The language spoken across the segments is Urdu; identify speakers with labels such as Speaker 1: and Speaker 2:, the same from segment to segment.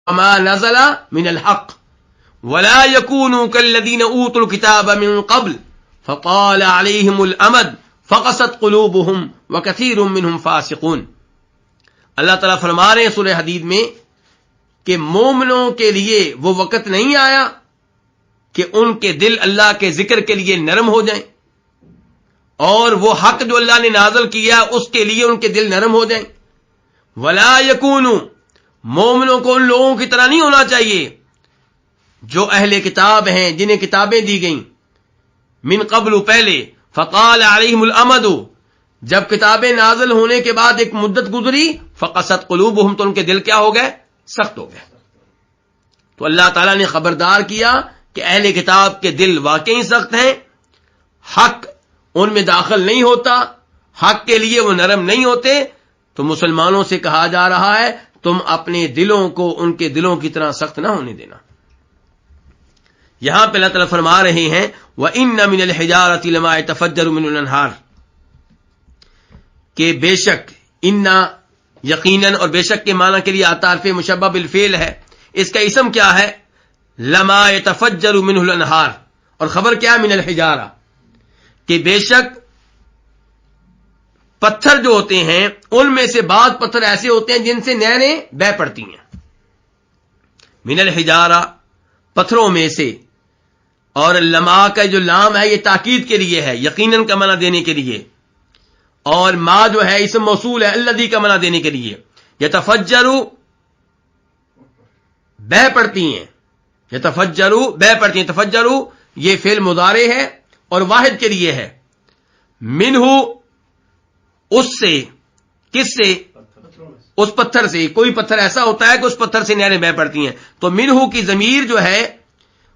Speaker 1: وما نزل من الحق ولا يكونوا كالذين اوتوا الكتاب من قبل فطال عليهم الامد فقست قلوبهم وكثير منهم فاسقون. اللہ تعالیٰ فرما رہے ہیں سورہ حدید میں کہ مومنوں کے لیے وہ وقت نہیں آیا کہ ان کے دل اللہ کے ذکر کے لیے نرم ہو جائیں، اور وہ حق جو اللہ نے نازل کیا اس کے لیے ان کے دل نرم ہو جائیں. ولا یکونوا، مومنوں کو ان لوگوں کی طرح نہیں ہونا چاہیے جو اہل کتاب ہیں، جنہیں کتابیں دی گئیں، من قبل پہلے، فطال علیہم الامد، جب کتابیں نازل ہونے کے بعد ایک مدت گزری، فقست قلوبہم، تو ان کے دل کیا ہو گئے؟ سخت ہو گئے. تو اللہ تعالیٰ نے خبردار کیا کہ اہل کتاب کے دل واقعی سخت ہیں، حق ان میں داخل نہیں ہوتا، حق کے لیے وہ نرم نہیں ہوتے. تو مسلمانوں سے کہا جا رہا ہے تم اپنے دلوں کو ان کے دلوں کی طرح سخت نہ ہونے دینا. یہاں پہ اللہ تعالیٰ فرما رہے ہیں وَإِنَّ مِنَ الْحِجَارَةِ لَمَا يَتَفَجَّرُ مِنْهُ الْأَنْهَارُ، کہ بے شک انا، یقیناً، اور بے شک کے معنی کے لیے آتا حرف مشبہ بالفعل ہے. اس کا اسم کیا ہے؟ لما يتفجر منه الانہار، اور خبر کیا؟ من الحجارہ، کہ بے شک پتھر جو ہوتے ہیں ان میں سے بعض پتھر ایسے ہوتے ہیں جن سے نہریں بہہ پڑتی ہیں. من الحجارہ، پتھروں میں سے. اور لما کا جو لام ہے یہ تاکید کے لیے ہے، یقیناً کا معنی دینے کے لیے، اور ما جو ہے اسم موصول ہے الذی کا معنی دینے کے لیے. یتفجروا، بہہ پڑتی ہیں، یتفجروا بہہ پڑتی ہیں. تفجروا یہ فعل مضارع ہے اور واحد کے لیے ہے. منہ، اس سے، کس سے؟ اس پتھر سے. کوئی پتھر ایسا ہوتا ہے کہ اس پتھر سے نہریں بہہ پڑتی ہیں. تو منہ کی ضمیر جو ہے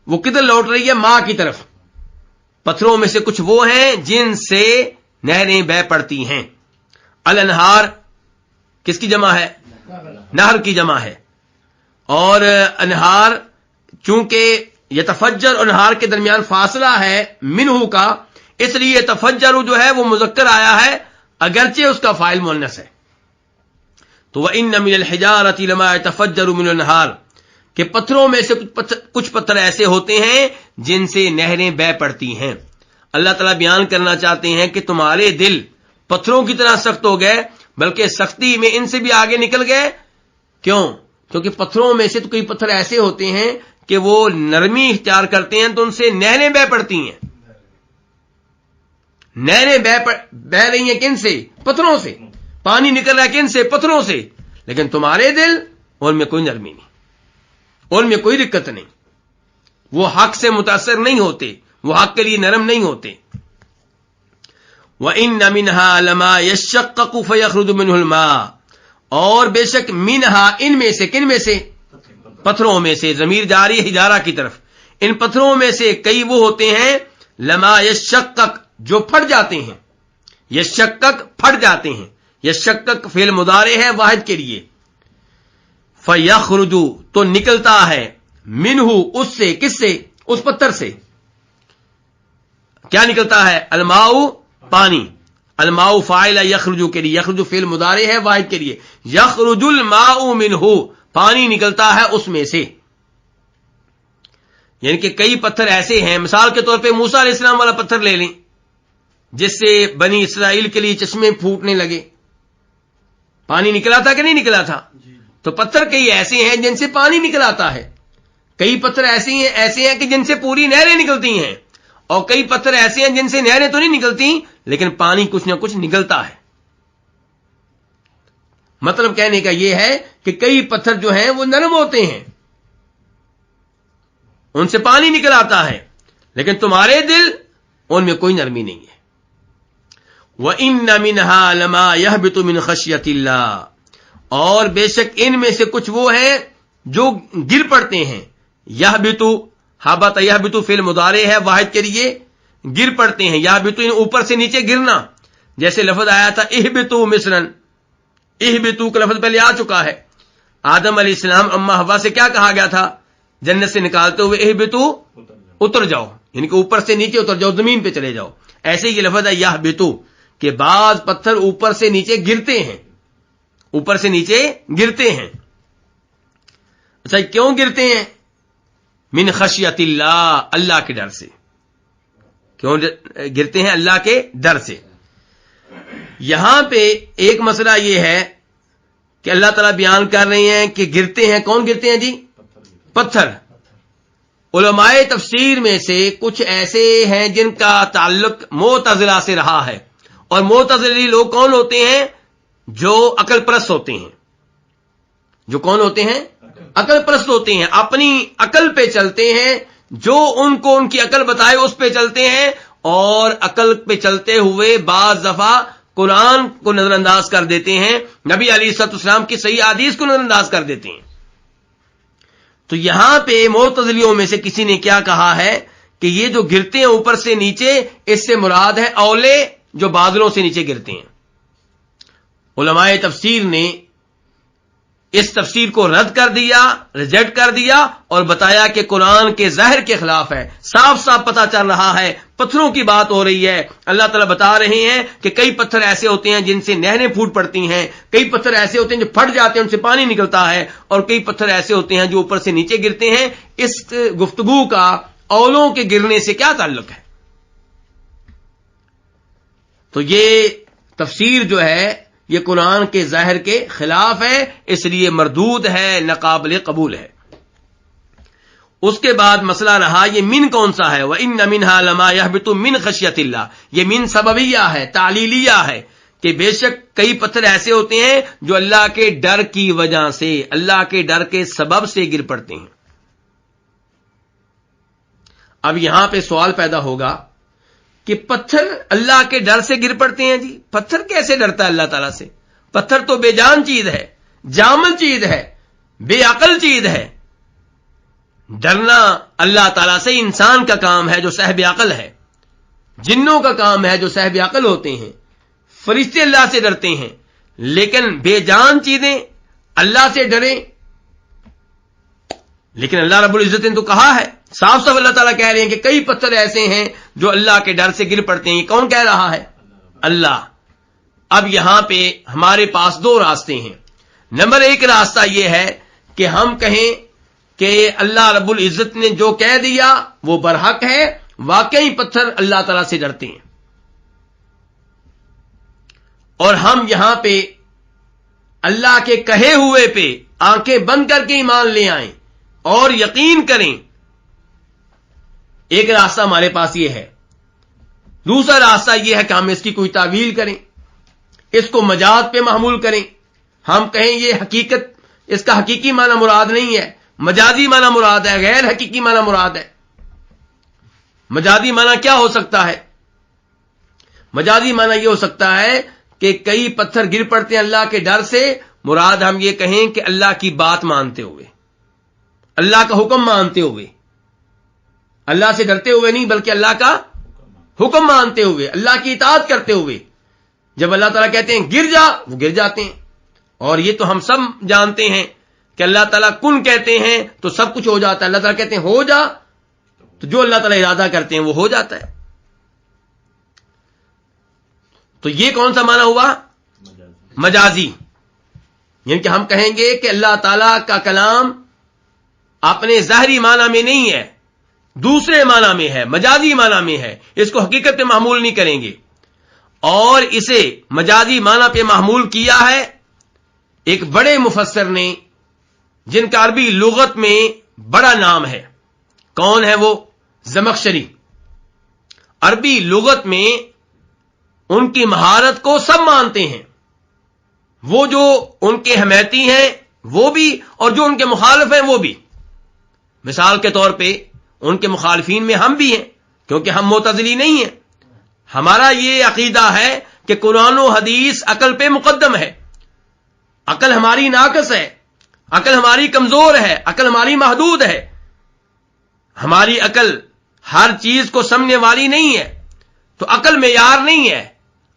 Speaker 1: وہ کدھر لوٹ رہی ہے؟ ماں کی طرف. پتھروں میں سے کچھ وہ ہیں جن سے نہریں بہہ پڑتی ہیں. الانہار کس کی جمع ہے؟ نہر کی جمع ہے. اور انہار چونکہ یتفجر اور انہار کے درمیان فاصلہ ہے منہ کا، اس لیے یتفجر جو ہے وہ مذکر آیا ہے اگرچہ اس کا فاعل مؤنث ہے. تو وَإِنَّ مِنَ الْحِجَارَةِ لَمَا يَتَفَجَّرُ مِنْهُ الْأَنْهَارُ، کہ پتھروں میں سے کچھ پتھر ایسے ہوتے ہیں جن سے نہریں بہہ پڑتی ہیں. اللہ تعالیٰ بیان کرنا چاہتے ہیں کہ تمہارے دل پتھروں کی طرح سخت ہو گئے، بلکہ سختی میں ان سے بھی آگے نکل گئے. کیوں؟ کیونکہ پتھروں میں سے تو کئی پتھر ایسے ہوتے ہیں کہ وہ نرمی اختیار کرتے ہیں تو ان سے نہریں بہہ پڑتی ہیں. نہریں بہہ رہی ہیں کن سے؟ پتھروں سے. پانی نکل رہا ہے کن سے؟ پتھروں سے. لیکن تمہارے دل، ان میں کوئی نرمی نہیں، ان میں کوئی رقت نہیں، وہ حق سے متاثر نہیں ہوتے، وہ حق کے لیے نرم نہیں ہوتے. وَإِنَّ مِنْهَا لَمَا يَشَّقَّقُ فَيَخْرُجُ مِنْهُ الْمَاءُ، اور بے شک منہا، ان میں سے، کن میں سے؟ پتھروں میں سے. ضمیر جاری حجارہ کی طرف. ان پتھروں میں سے کئی وہ ہوتے ہیں لما یشقق، جو پھٹ جاتے ہیں. یشقق پھٹ جاتے ہیں. یشقق فعل مضارع ہے واحد کے لیے. فیخرج، تو نکلتا ہے، منہ، اس سے، کس سے؟ اس پتھر سے. کیا نکلتا ہے؟ الماء، پانی. الماء فاعل یخرج کے لیے، یخرج فعل مضارع ہے واحد کے لیے. یخرج الماء منہ، پانی نکلتا ہے اس میں سے. یعنی کہ کئی پتھر ایسے ہیں، مثال کے طور پہ موسیٰ علیہ السلام والا پتھر لے لیں جس سے بنی اسرائیل کے لیے چشمے پھوٹنے لگے. پانی نکلا تھا کہ نہیں نکلا تھا؟ تو پتھر کئی ایسے ہیں جن سے پانی نکل آتا ہے. کئی پتھر ایسے ہیں کہ جن سے پوری نہریں نکلتی ہیں، اور کئی پتھر ایسے ہیں جن سے نہریں تو نہیں نکلتی لیکن پانی کچھ نہ کچھ نکلتا ہے. مطلب کہنے کا یہ ہے کہ کئی پتھر جو ہیں وہ نرم ہوتے ہیں، ان سے پانی نکل آتا ہے، لیکن تمہارے دل، ان میں کوئی نرمی نہیں ہے. وَإِنَّ مِنْهَا لَمَا يَهْبِطُ مِنْ خَشْيَةِ اللَّهِ، اور بے شک ان میں سے کچھ وہ ہیں جو گر پڑتے ہیں. یہبط، حبط یہبط فعل مضارع ہے واحد کے لیے، گر پڑتے ہیں. یہبط اوپر سے نیچے گرنا، جیسے لفظ آیا تھا اہبطوا مصرا. اہبطوا کا لفظ پہلے آ چکا ہے. آدم علیہ السلام اما حوا سے کیا کہا گیا تھا جنت سے نکالتے ہوئے؟ اہبطوا، اتر جاؤ، یعنی کہ اوپر سے نیچے اتر جاؤ، زمین پہ چلے جاؤ. ایسے یہ لفظ ہے یہبطوا، کہ بعض پتھر اوپر سے نیچے گرتے ہیں، اوپر سے نیچے گرتے ہیں. اچھا کیوں گرتے ہیں؟ من خشیت اللہ، اللہ کے ڈر سے. کیوں گرتے ہیں؟ اللہ کے ڈر سے. یہاں پہ ایک مسئلہ یہ ہے کہ اللہ تعالیٰ بیان کر رہے ہیں کہ گرتے ہیں. کون گرتے ہیں جی؟ پتھر. علماء تفسیر میں سے کچھ ایسے ہیں جن کا تعلق معتزلہ سے رہا ہے، اور معتزلی لوگ کون ہوتے ہیں؟ جو عقل پرست ہوتے ہیں. جو کون ہوتے ہیں؟ عقل پرست ہوتے ہیں. اپنی عقل پہ چلتے ہیں، جو ان کو ان کی عقل بتائے اس پہ چلتے ہیں، اور عقل پہ چلتے ہوئے بعض دفعہ قرآن کو نظر انداز کر دیتے ہیں، نبی علیہ الصلوۃ والسلام کی صحیح حدیث کو نظر انداز کر دیتے ہیں. تو یہاں پہ معتزلیوں میں سے کسی نے کیا کہا ہے کہ یہ جو گرتے ہیں اوپر سے نیچے، اس سے مراد ہے اولے جو بادلوں سے نیچے گرتے ہیں. علماء تفسیر نے اس تفسیر کو رد کر دیا، ریجیکٹ کر دیا، اور بتایا کہ قرآن کے ظاہر کے خلاف ہے. صاف صاف پتہ چل رہا ہے پتھروں کی بات ہو رہی ہے. اللہ تعالیٰ بتا رہے ہیں کہ کئی پتھر ایسے ہوتے ہیں جن سے نہریں پھوٹ پڑتی ہیں، کئی پتھر ایسے ہوتے ہیں جو پھٹ جاتے ہیں، ان سے پانی نکلتا ہے، اور کئی پتھر ایسے ہوتے ہیں جو اوپر سے نیچے گرتے ہیں. اس گفتگو کا اولوں کے گرنے سے کیا تعلق ہے؟ تو یہ تفسیر جو ہے یہ قرآن کے ظاہر کے خلاف ہے، اس لیے مردود ہے، ناقابل قبول ہے. اس کے بعد مسئلہ رہا یہ من کون سا ہے؟ وَإِنَّ مِنْهَا لَمَا يَهْبِطُ مِنْ خَشْيَةِ اللَّهِ. یہ من سببیہ ہے، تعلیلیہ ہے، کہ بے شک کئی پتھر ایسے ہوتے ہیں جو اللہ کے ڈر کی وجہ سے، اللہ کے ڈر کے سبب سے گر پڑتے ہیں. اب یہاں پہ سوال پیدا ہوگا کہ پتھر اللہ کے ڈر سے گر پڑتے ہیں. جی پتھر کیسے ڈرتا ہے اللہ تعالیٰ سے؟ پتھر تو بے جان چیز ہے، جامل چیز ہے، بے عقل چیز ہے. ڈرنا اللہ تعالیٰ سے انسان کا کام ہے جو صاحب عقل ہے، جنوں کا کام ہے جو صاحب عقل ہوتے ہیں، فرشتے اللہ سے ڈرتے ہیں. لیکن بے جان چیزیں اللہ سے ڈریں؟ لیکن اللہ رب العزت نے تو کہا ہے، صاف صاف اللہ تعالیٰ کہہ رہے ہیں کہ کئی پتھر ایسے ہیں جو اللہ کے ڈر سے گر پڑتے ہیں. یہ کون کہہ رہا ہے؟ اللہ. اب یہاں پہ ہمارے پاس دو راستے ہیں. نمبر ایک راستہ یہ ہے کہ ہم کہیں کہ اللہ رب العزت نے جو کہہ دیا وہ برحق ہے، واقعی پتھر اللہ تعالیٰ سے ڈرتے ہیں، اور ہم یہاں پہ اللہ کے کہے ہوئے پہ آنکھیں بند کر کے ایمان لے آئیں اور یقین کریں. ایک راستہ ہمارے پاس یہ ہے. دوسرا راستہ یہ ہے کہ ہم اس کی کوئی تعویل کریں، اس کو مجاز پہ محمول کریں. ہم کہیں یہ حقیقت، اس کا حقیقی معنی مراد نہیں ہے، مجازی معنی مراد ہے، غیر حقیقی معنی مراد ہے. مجازی معنی کیا ہو سکتا ہے؟ مجازی معنی یہ ہو سکتا ہے کہ کئی پتھر گر پڑتے ہیں اللہ کے ڈر سے. مراد ہم یہ کہیں کہ اللہ کی بات مانتے ہوئے، اللہ کا حکم مانتے ہوئے، اللہ سے ڈرتے ہوئے نہیں بلکہ اللہ کا حکم مانتے ہوئے، اللہ کی اطاعت کرتے ہوئے. جب اللہ تعالیٰ کہتے ہیں گر جا، وہ گر جاتے ہیں. اور یہ تو ہم سب جانتے ہیں کہ اللہ تعالیٰ کن کہتے ہیں تو سب کچھ ہو جاتا ہے. اللہ تعالیٰ کہتے ہیں ہو جا، تو جو اللہ تعالیٰ ارادہ کرتے ہیں وہ ہو جاتا ہے. تو یہ کون سا معنی ہوا؟ مجازی. یعنی کہ ہم کہیں گے کہ اللہ تعالیٰ کا کلام اپنے ظاہری معنی میں نہیں ہے، دوسرے معنی میں ہے، مجازی معنی میں ہے. اس کو حقیقت پہ محمول نہیں کریں گے. اور اسے مجازی معنی پہ محمول کیا ہے ایک بڑے مفسر نے جن کا عربی لغت میں بڑا نام ہے. کون ہے وہ؟ زمخشری. عربی لغت میں ان کی مہارت کو سب مانتے ہیں، وہ جو ان کے حمیتی ہیں وہ بھی، اور جو ان کے مخالف ہیں وہ بھی. مثال کے طور پہ ان کے مخالفین میں ہم بھی ہیں، کیونکہ ہم معتزلی نہیں ہیں. ہمارا یہ عقیدہ ہے کہ قرآن و حدیث عقل پہ مقدم ہے. عقل ہماری ناقص ہے، عقل ہماری کمزور ہے، عقل ہماری محدود ہے. ہماری عقل ہر چیز کو سمجھنے والی نہیں ہے، تو عقل معیار نہیں ہے.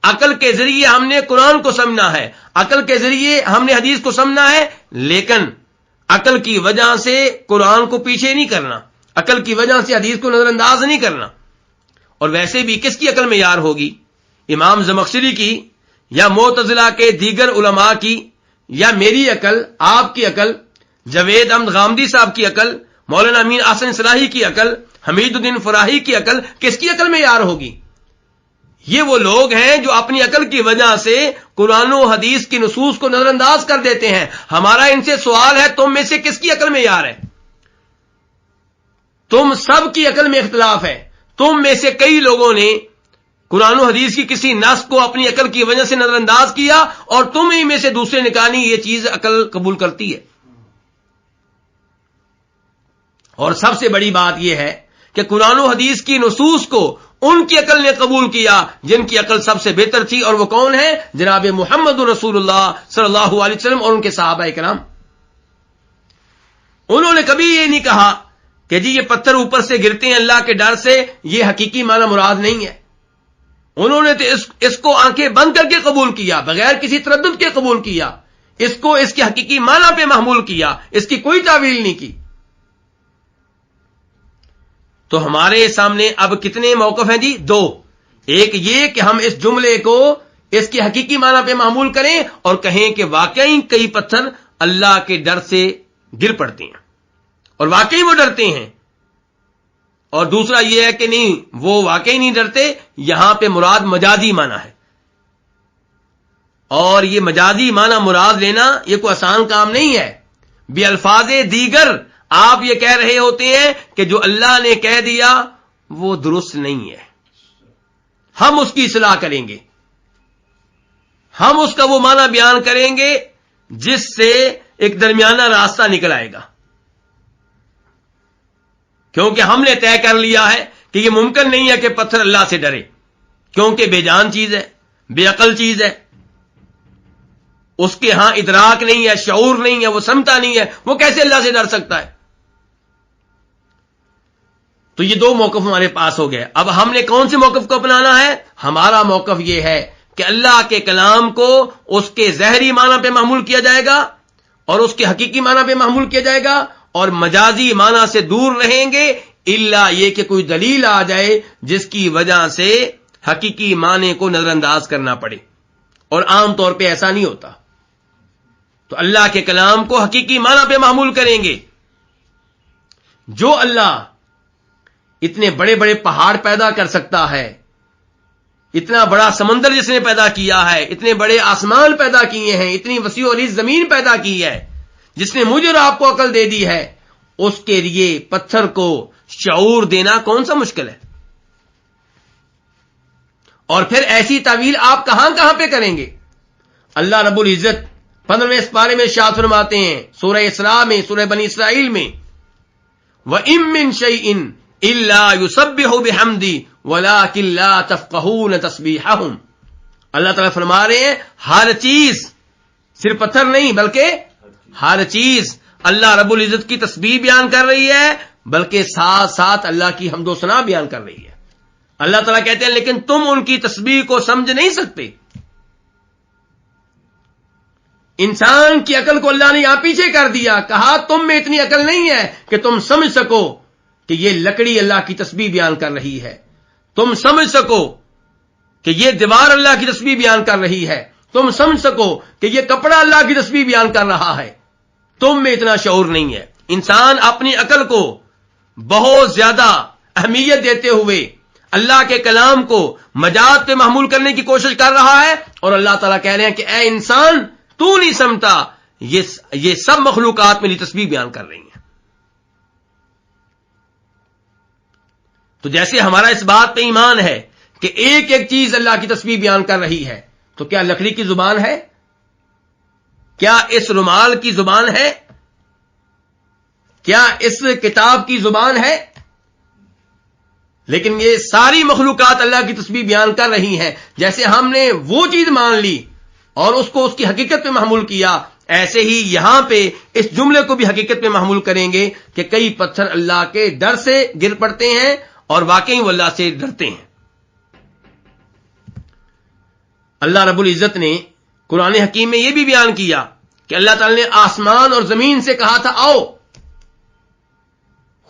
Speaker 1: عقل کے ذریعے ہم نے قرآن کو سمجھنا ہے، عقل کے ذریعے ہم نے حدیث کو سمجھنا ہے، لیکن عقل کی وجہ سے قرآن کو پیچھے نہیں کرنا، عقل کی وجہ سے حدیث کو نظر انداز نہیں کرنا. اور ویسے بھی کس کی عقل معیار ہوگی؟ امام زمخشری کی، یا معتزلہ کے دیگر علماء کی، یا میری عقل، آپ کی عقل؟ جاوید احمد غامدی صاحب کی عقل، مولانا امین احسن صلاحی کی عقل، حمید الدین فراہی کی عقل کس کی عقل میں یار ہوگی؟ یہ وہ لوگ ہیں جو اپنی عقل کی وجہ سے قرآن و حدیث کی نصوص کو نظر انداز کر دیتے ہیں. ہمارا ان سے سوال ہے، تم میں سے کس کی عقل میں یار ہے؟ تم سب کی عقل میں اختلاف ہے. تم میں سے کئی لوگوں نے قرآن و حدیث کی کسی نص کو اپنی عقل کی وجہ سے نظر انداز کیا، اور تم ہی میں سے دوسرے نے کہا نہیں یہ چیز عقل قبول کرتی ہے. اور سب سے بڑی بات یہ ہے کہ قرآن و حدیث کی نصوص کو ان کی عقل نے قبول کیا جن کی عقل سب سے بہتر تھی، اور وہ کون ہے؟ جناب محمد رسول اللہ صلی اللہ علیہ وسلم اور ان کے صحابہ کرام. انہوں نے کبھی یہ نہیں کہا کہ جی یہ پتھر اوپر سے گرتے ہیں اللہ کے ڈر سے، یہ حقیقی معنی مراد نہیں ہے. انہوں نے تو اس کو آنکھیں بند کر کے قبول کیا، بغیر کسی تردد کے قبول کیا، اس کو اس کے حقیقی معنی پہ محمول کیا، اس کی کوئی تعویل نہیں کی. تو ہمارے سامنے اب کتنے موقف ہیں جی؟ 2. ایک یہ کہ ہم اس جملے کو اس کے حقیقی معنی پہ معمول کریں اور کہیں کہ واقعی کئی پتھر اللہ کے ڈر سے گر پڑتے ہیں اور واقعی وہ ڈرتے ہیں. اور دوسرا یہ ہے کہ نہیں، وہ واقعی نہیں ڈرتے، یہاں پہ مراد مجازی معنی ہے. اور یہ مجازی معنی مراد لینا یہ کوئی آسان کام نہیں ہے. بے الفاظ دیگر آپ یہ کہہ رہے ہوتے ہیں کہ جو اللہ نے کہہ دیا وہ درست نہیں ہے، ہم اس کی اصلاح کریں گے، ہم اس کا وہ معنی بیان کریں گے جس سے ایک درمیانہ راستہ نکل آئے گا. کیونکہ ہم نے طے کر لیا ہے کہ یہ ممکن نہیں ہے کہ پتھر اللہ سے ڈرے، کیونکہ بے جان چیز ہے، بے عقل چیز ہے، اس کے ہاں ادراک نہیں ہے، شعور نہیں ہے، وہ سمجھتا نہیں ہے، وہ کیسے اللہ سے ڈر سکتا ہے؟ تو یہ 2 موقف ہمارے پاس ہو گئے. اب ہم نے کون سے موقف کو اپنانا ہے؟ ہمارا موقف یہ ہے کہ اللہ کے کلام کو اس کے ظاہری معنی پہ محمول کیا جائے گا اور اس کے حقیقی معنی پہ محمول کیا جائے گا، اور مجازی معنی سے دور رہیں گے الا یہ کہ کوئی دلیل آ جائے جس کی وجہ سے حقیقی معنی کو نظر انداز کرنا پڑے. اور عام طور پہ ایسا نہیں ہوتا. تو اللہ کے کلام کو حقیقی معنی پہ معمول کریں گے. جو اللہ اتنے بڑے بڑے پہاڑ پیدا کر سکتا ہے، اتنا بڑا سمندر جس نے پیدا کیا ہے، اتنے بڑے آسمان پیدا کیے ہیں، اتنی وسیع و عریض زمین پیدا کی ہے، جس نے مجھے اور آپ کو عقل دے دی ہے، اس کے لیے پتھر کو شعور دینا کون سا مشکل ہے؟ اور پھر ایسی تعویل آپ کہاں کہاں پہ کریں گے؟ اللہ رب العزت 15ویں پارے میں ارشاد فرماتے ہیں، سورہ اسراء میں، سورہ بنی اسرائیل میں، وَإِن مِّن شَيْءٍ إِلَّا يُسَبِّحُ بِحَمْدِهِ وَلَٰكِن لَّا تَفْقَهُونَ تَسْبِيحَهُمْ. اللہ تعالیٰ فرما رہے ہیں ہر چیز، صرف پتھر نہیں بلکہ ہر چیز اللہ رب العزت کی تسبیح بیان کر رہی ہے، بلکہ ساتھ ساتھ اللہ کی حمد و ثنا بیان کر رہی ہے. اللہ تعالیٰ کہتے ہیں لیکن تم ان کی تسبیح کو سمجھ نہیں سکتے. انسان کی عقل کو اللہ نے یہاں پیچھے کر دیا، کہا تم میں اتنی عقل نہیں ہے کہ تم سمجھ سکو کہ یہ لکڑی اللہ کی تسبیح بیان کر رہی ہے، تم سمجھ سکو کہ یہ دیوار اللہ کی تسبیح بیان کر رہی ہے، تم سمجھ سکو کہ یہ کپڑا اللہ کی تسبیح بیان کر رہا ہے. تم میں اتنا شعور نہیں ہے. انسان اپنی عقل کو بہت زیادہ اہمیت دیتے ہوئے اللہ کے کلام کو مجاز پہ محمول کرنے کی کوشش کر رہا ہے، اور اللہ تعالیٰ کہہ رہے ہیں کہ اے انسان تو نہیں سمجھتا، یہ سب مخلوقات میری تسبیح بیان کر رہی ہیں. تو جیسے ہمارا اس بات پہ ایمان ہے کہ ایک ایک چیز اللہ کی تسبیح بیان کر رہی ہے، تو کیا لکڑی کی زبان ہے؟ کیا اس رومال کی زبان ہے؟ کیا اس کتاب کی زبان ہے؟ لیکن یہ ساری مخلوقات اللہ کی تسبیح بیان کر رہی ہیں. جیسے ہم نے وہ چیز مان لی اور اس کو اس کی حقیقت پہ محمول کیا، ایسے ہی یہاں پہ اس جملے کو بھی حقیقت پہ محمول کریں گے کہ کئی پتھر اللہ کے ڈر سے گر پڑتے ہیں اور واقعی وہ اللہ سے ڈرتے ہیں. اللہ رب العزت نے قرآن حکیم میں یہ بھی بیان کیا کہ اللہ تعالی نے آسمان اور زمین سے کہا تھا آؤ،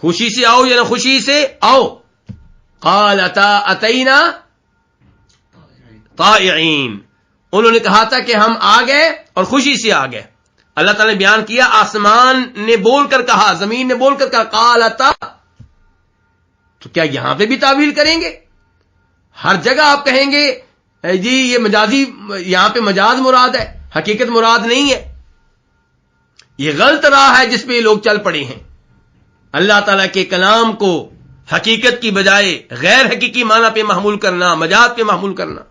Speaker 1: خوشی سے آؤ یا نہ خوشی سے آؤ، قالتا اتینا طائعین، انہوں نے کہا تھا کہ ہم آ گئے اور خوشی سے آ گئے. اللہ تعالیٰ نے بیان کیا آسمان نے بول کر کہا, زمین نے بول کر کہا قالتا, تو کیا یہاں پہ بھی تعویل کریں گے؟ ہر جگہ آپ کہیں گے جی یہ مجازی, یہاں پہ مجاز مراد ہے, حقیقت مراد نہیں ہے. یہ غلط راہ ہے جس پہ یہ لوگ چل پڑے ہیں. اللہ تعالیٰ کے کلام کو حقیقت کی بجائے غیر حقیقی معنی پہ محمول کرنا, مجاز پہ محمول کرنا.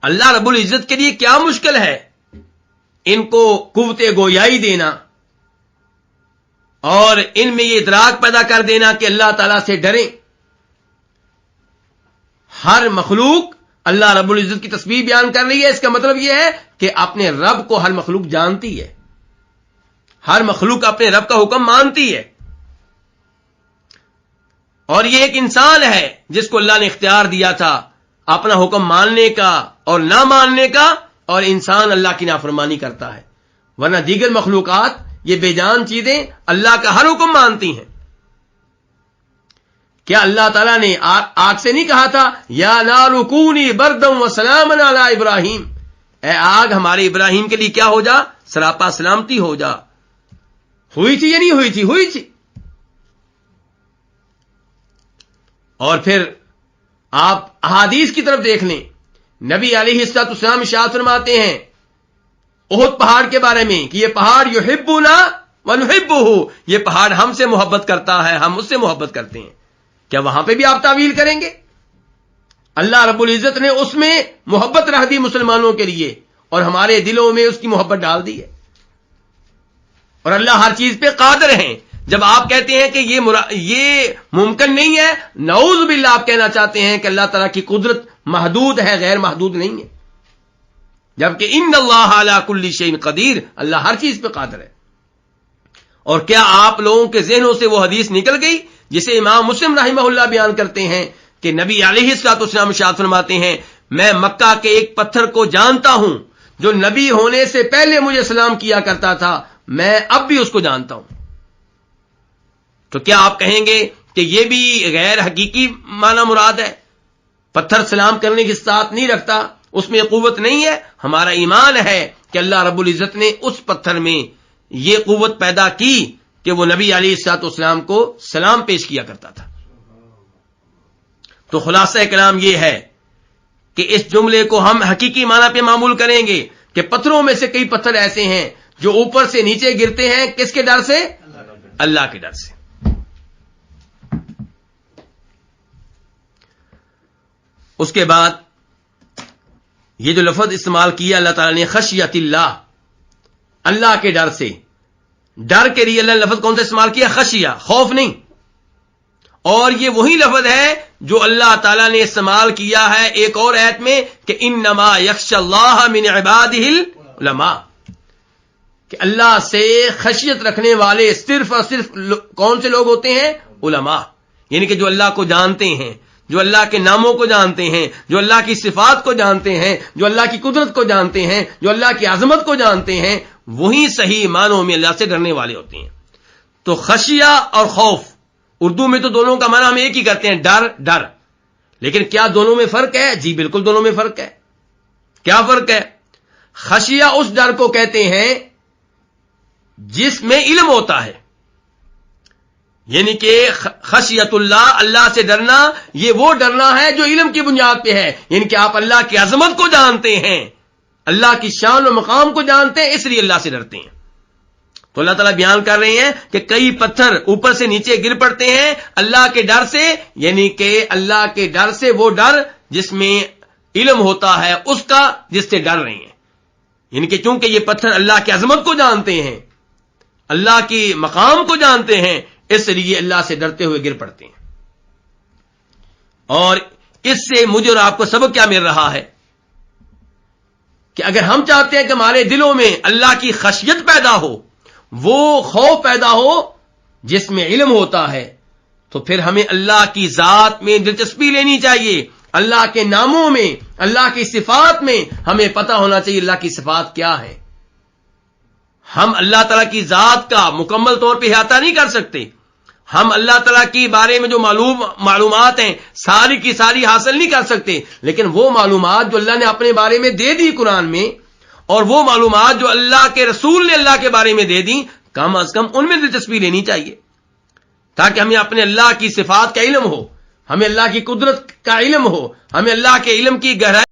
Speaker 1: اللہ رب العزت کے لیے کیا مشکل ہے ان کو قوت گویائی دینا اور ان میں یہ ادراک پیدا کر دینا کہ اللہ تعالیٰ سے ڈریں. ہر مخلوق اللہ رب العزت کی تسبیح بیان کر رہی ہے, اس کا مطلب یہ ہے کہ اپنے رب کو ہر مخلوق جانتی ہے, ہر مخلوق اپنے رب کا حکم مانتی ہے. اور یہ ایک انسان ہے جس کو اللہ نے اختیار دیا تھا اپنا حکم ماننے کا اور نہ ماننے کا, اور انسان اللہ کی نافرمانی کرتا ہے. ورنہ دیگر مخلوقات یہ بے جان چیزیں اللہ کا ہر حکم مانتی ہیں. کیا اللہ تعالیٰ نے آگ سے نہیں کہا تھا یا نار کونی بردم و سلام علی ابراہیم, اے آگ ہمارے ابراہیم کے لیے کیا ہو جا, سراپا سلامتی ہو جا. ہوئی تھی یا نہیں ہوئی تھی؟ ہوئی تھی. اور پھر آپ احادیث کی طرف دیکھ لیں, نبی علیہ الصلوۃ والسلام ارشاد فرماتے ہیں احد پہاڑ کے بارے میں کہ یہ پہاڑ یحبنا ونحبہ, یہ پہاڑ ہم سے محبت کرتا ہے, ہم اس سے محبت کرتے ہیں. کیا وہاں پہ بھی آپ تعویل کریں گے؟ اللہ رب العزت نے اس میں محبت رکھ دی مسلمانوں کے لیے, اور ہمارے دلوں میں اس کی محبت ڈال دی ہے. اور اللہ ہر چیز پہ قادر ہیں. جب آپ کہتے ہیں کہ یہ ممکن نہیں ہے, نعوذ باللہ آپ کہنا چاہتے ہیں کہ اللہ تعالیٰ کی قدرت محدود ہے, غیر محدود نہیں ہے. جبکہ ان اللہ علی کل شیء قدیر, اللہ ہر چیز پہ قادر ہے. اور کیا آپ لوگوں کے ذہنوں سے وہ حدیث نکل گئی جسے امام مسلم رحمہ اللہ بیان کرتے ہیں کہ نبی علیہ الصلوۃ والسلام ارشاد فرماتے ہیں میں مکہ کے ایک پتھر کو جانتا ہوں جو نبی ہونے سے پہلے مجھے سلام کیا کرتا تھا, میں اب بھی اس کو جانتا ہوں. تو کیا آپ کہیں گے کہ یہ بھی غیر حقیقی معنی مراد ہے, پتھر سلام کرنے کے ساتھ نہیں رکھتا, اس میں قوت نہیں ہے؟ ہمارا ایمان ہے کہ اللہ رب العزت نے اس پتھر میں یہ قوت پیدا کی کہ وہ نبی علیہ الصلوۃ والسلام کو سلام پیش کیا کرتا تھا. تو خلاصہ کلام یہ ہے کہ اس جملے کو ہم حقیقی معنی پہ معمول کریں گے کہ پتھروں میں سے کئی پتھر ایسے ہیں جو اوپر سے نیچے گرتے ہیں, کس کے ڈر سے؟ اللہ کے ڈر سے. اس کے بعد یہ جو لفظ استعمال کیا اللہ تعالیٰ نے خشیت اللہ, اللہ کے ڈر سے, ڈر کے لیے اللہ نے لفظ کون سا استعمال کیا؟ خشیہ, خوف نہیں. اور یہ وہی لفظ ہے جو اللہ تعالیٰ نے استعمال کیا ہے ایک اور آیت میں کہ انما یخشی اللہ من عبادہ العلماء, کہ اللہ سے خشیت رکھنے والے صرف اور صرف کون سے لوگ ہوتے ہیں؟ علماء. یعنی کہ جو اللہ کو جانتے ہیں, جو اللہ کے ناموں کو جانتے ہیں, جو اللہ کی صفات کو جانتے ہیں, جو اللہ کی قدرت کو جانتے ہیں, جو اللہ کی عظمت کو جانتے ہیں, وہی صحیح معنوں میں اللہ سے ڈرنے والے ہوتے ہیں. تو خشیہ اور خوف, اردو میں تو دونوں کا معنی ہم ایک ہی کرتے ہیں, ڈر ڈر. لیکن کیا دونوں میں فرق ہے؟ جی بالکل دونوں میں فرق ہے. کیا فرق ہے؟ خشیہ اس ڈر کو کہتے ہیں جس میں علم ہوتا ہے, یعنی کہ خشیت اللہ, اللہ سے ڈرنا, یہ وہ ڈرنا ہے جو علم کی بنیاد پہ ہے. یعنی کہ آپ اللہ کی عظمت کو جانتے ہیں, اللہ کی شان و مقام کو جانتے ہیں, اس لیے اللہ سے ڈرتے ہیں. تو اللہ تعالیٰ بیان کر رہے ہیں کہ کئی پتھر اوپر سے نیچے گر پڑتے ہیں اللہ کے ڈر سے, یعنی کہ اللہ کے ڈر سے, وہ ڈر جس میں علم ہوتا ہے اس کا, جس سے ڈر رہے ہیں. یعنی کہ چونکہ یہ پتھر اللہ کی عظمت کو جانتے ہیں, اللہ کی مقام کو جانتے ہیں, اس لیے اللہ سے ڈرتے ہوئے گر پڑتے ہیں. اور اس سے مجھے اور آپ کو سبق کیا مل رہا ہے کہ اگر ہم چاہتے ہیں کہ ہمارے دلوں میں اللہ کی خشیت پیدا ہو, وہ خوف پیدا ہو جس میں علم ہوتا ہے, تو پھر ہمیں اللہ کی ذات میں دلچسپی لینی چاہیے, اللہ کے ناموں میں, اللہ کی صفات میں ہمیں پتہ ہونا چاہیے اللہ کی صفات کیا ہے. ہم اللہ تعالیٰ کی ذات کا مکمل طور پہ احاطہ نہیں کر سکتے, ہم اللہ تعالیٰ کے بارے میں جو معلومات ہیں ساری کی ساری حاصل نہیں کر سکتے, لیکن وہ معلومات جو اللہ نے اپنے بارے میں دے دی قرآن میں, اور وہ معلومات جو اللہ کے رسول نے اللہ کے بارے میں دے دی کم از کم ان میں دلچسپی لینی چاہیے، تاکہ ہمیں اپنے اللہ کی صفات کا علم ہو، ہمیں اللہ کی قدرت کا علم ہو، ہمیں اللہ کے علم کی گہرائی